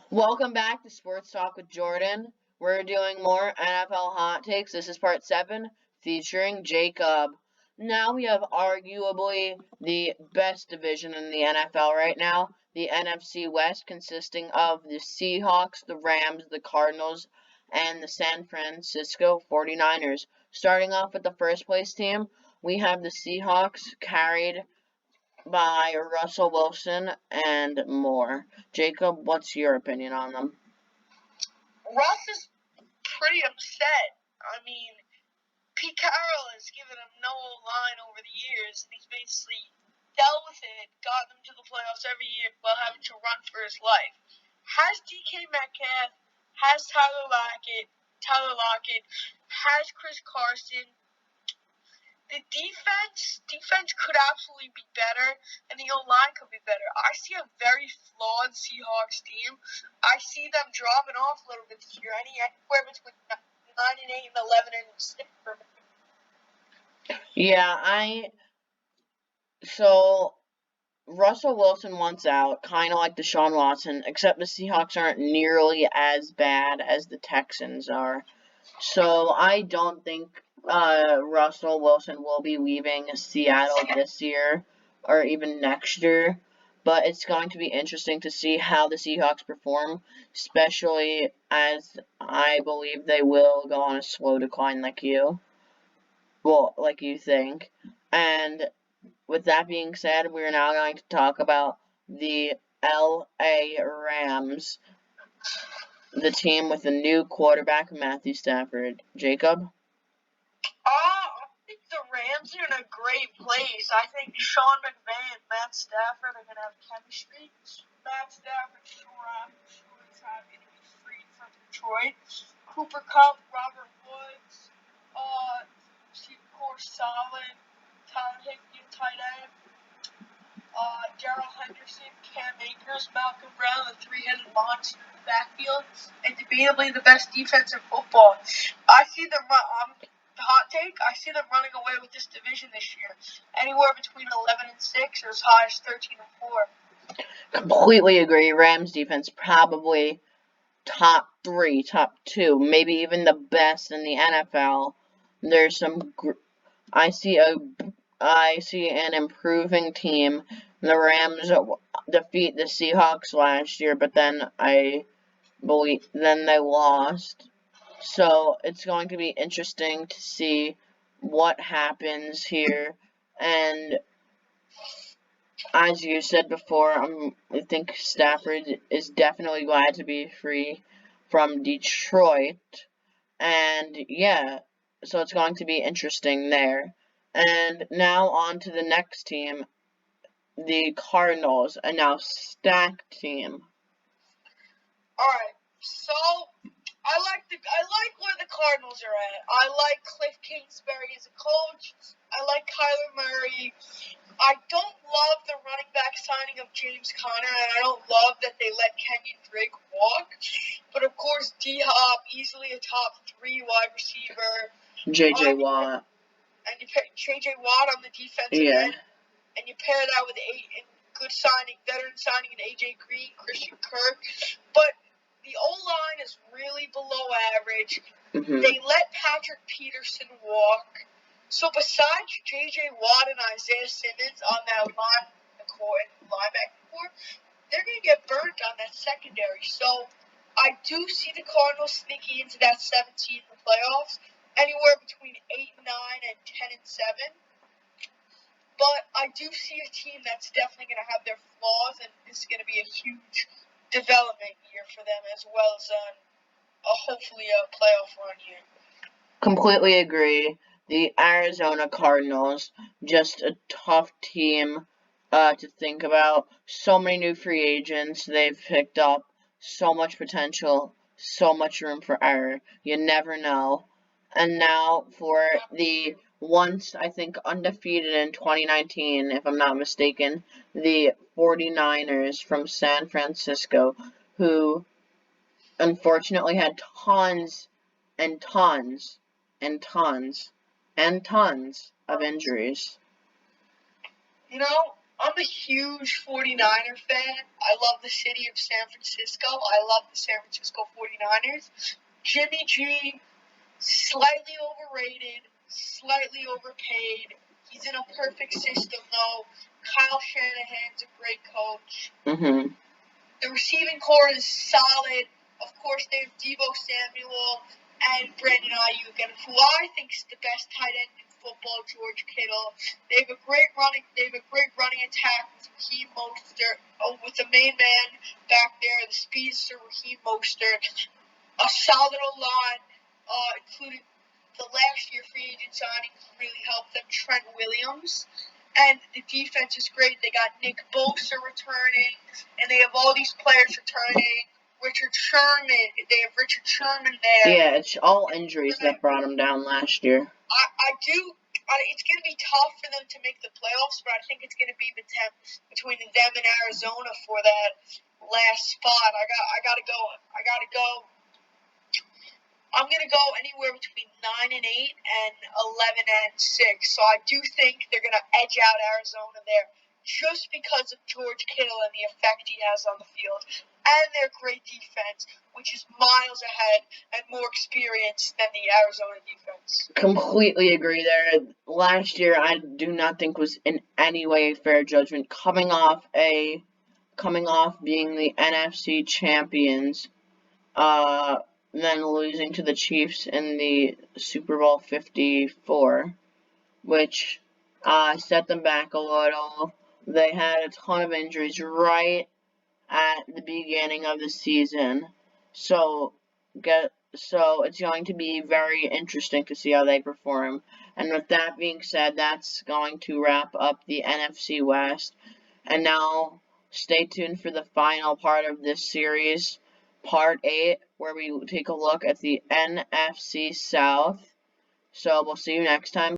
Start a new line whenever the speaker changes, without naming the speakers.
Welcome back to Sports Talk with Jordan. We're doing more NFL hot takes. This is part 7 featuring Jacob. Now we have arguably the best division in the NFL right now, the NFC West, consisting of the Seahawks, the Rams, the Cardinals, and the San Francisco 49ers. Starting off with the first place team, we have the Seahawks carried by Russell Wilson and more. Jacob, what's your opinion on them?
Russ is pretty upset. I mean, Pete Carroll has given him no line over the years, and he's basically dealt with it, got them to the playoffs every year while having to run for his life. Has DK Metcalf, has Tyler Lockett, has Chris Carson. The defense could absolutely be better, and the O-line could be better. I see a very flawed Seahawks team. I see them dropping off a little bit this year, anywhere between 9-8 and 11-6.
Yeah, so Russell Wilson wants out, kind of like Deshaun Watson, except the Seahawks aren't nearly as bad as the Texans are. So I don't think Russell Wilson will be leaving Seattle this year or even next year. But it's going to be interesting to see how the Seahawks perform, especially as I believe they will go on a slow decline like you. Well, like you think. And with that being said, we're now going to talk about the LA Rams, the team with the new quarterback, Matthew Stafford. Jacob?
I think the Rams are in a great place. I think Sean McVay and Matt Stafford are going to have chemistry. Matt Stafford sure is going to be freed from Detroit. Cooper Kupp, Robert Woods, core solid. Tyler Higbee, tight end. Darrell Henderson, Cam Akers, Malcolm Brown, the three-headed monster in the backfield, and debatably the best defense in football. I see them. Hot take. I see them running away with this division this year, anywhere between 11-6 or as high as 13-4.
Completely agree. Rams defense probably top 3, top 2, maybe even the best in the NFL. There's some. I see an improving team. The Rams defeat the Seahawks last year, but then I believe they lost. So it's going to be interesting to see what happens here. And as you said before, I think Stafford is definitely glad to be free from Detroit. And yeah, so it's going to be interesting there. And now on to the next team, the Cardinals, a now stacked team.
Alright, so I like where the Cardinals are at. I like Cliff Kingsbury as a coach. I like Kyler Murray. I don't love the running back signing of James Conner, and I don't love that they let Kenyon Drake walk. But of course, D-Hop, easily a top 3 wide receiver.
J.J. Watt.
And you pair J.J. Watt on the defensive end, and you pair that with a good signing, veteran signing in A.J. Green, Christian Kirk. But the O-line is really below average. Mm-hmm. They let Patrick Peterson walk. So besides J.J. Watt and Isaiah Simmons on that linebacker core, they're going to get burnt on that secondary. So I do see the Cardinals sneaking into that 17 in the playoffs, anywhere between 8-9 and 10-7. But I do see a team that's definitely going to have their flaws, and this is going to be a huge development year for them, as well as hopefully a playoff run year.
Completely agree. The Arizona Cardinals, just a tough team to think about. So many new free agents they've picked up. So much potential. So much room for error. You never know. And now for the once, I think, undefeated in 2019, if I'm not mistaken, the 49ers from San Francisco, who unfortunately had tons and tons and tons and tons of injuries.
You know, I'm a huge 49er fan. I love the city of San Francisco. I love the San Francisco 49ers. Jimmy G, slightly overrated, slightly overpaid. He's in a perfect system, though. Kyle Shanahan's a great coach.
Mm-hmm.
The receiving core is solid. Of course, they have Deebo Samuel and Brandon Ayuk, and who I think is the best tight end in football, George Kittle. They have a great running attack with Raheem Mostert. With the main man back there, the speedster Raheem Mostert. A solid line, including the last year free agent signing really helped them, Trent Williams. And the defense is great. They got Nick Bosa returning, and they have all these players returning. Richard Sherman. They have Richard Sherman there.
Yeah, it's all injuries that brought them down last year.
It's going to be tough for them to make the playoffs, but I think it's going to be between them and Arizona for that last spot. I gotta go. I'm going to go anywhere between 9-8 and 11-6. So I do think they're going to edge out Arizona there just because of George Kittle and the effect he has on the field and their great defense, which is miles ahead and more experienced than the Arizona defense.
Completely agree there. Last year, I do not think was in any way a fair judgment. Coming off being the NFC champions, then losing to the Chiefs in the Super Bowl 54, which set them back a little. They had a ton of injuries right at the beginning of the season, so it's going to be very interesting to see how they perform. And with that being said, that's going to wrap up the NFC West. And now, stay tuned for the final part of this series, Part 8, where we take a look at the NFC South. So, we'll see you next time.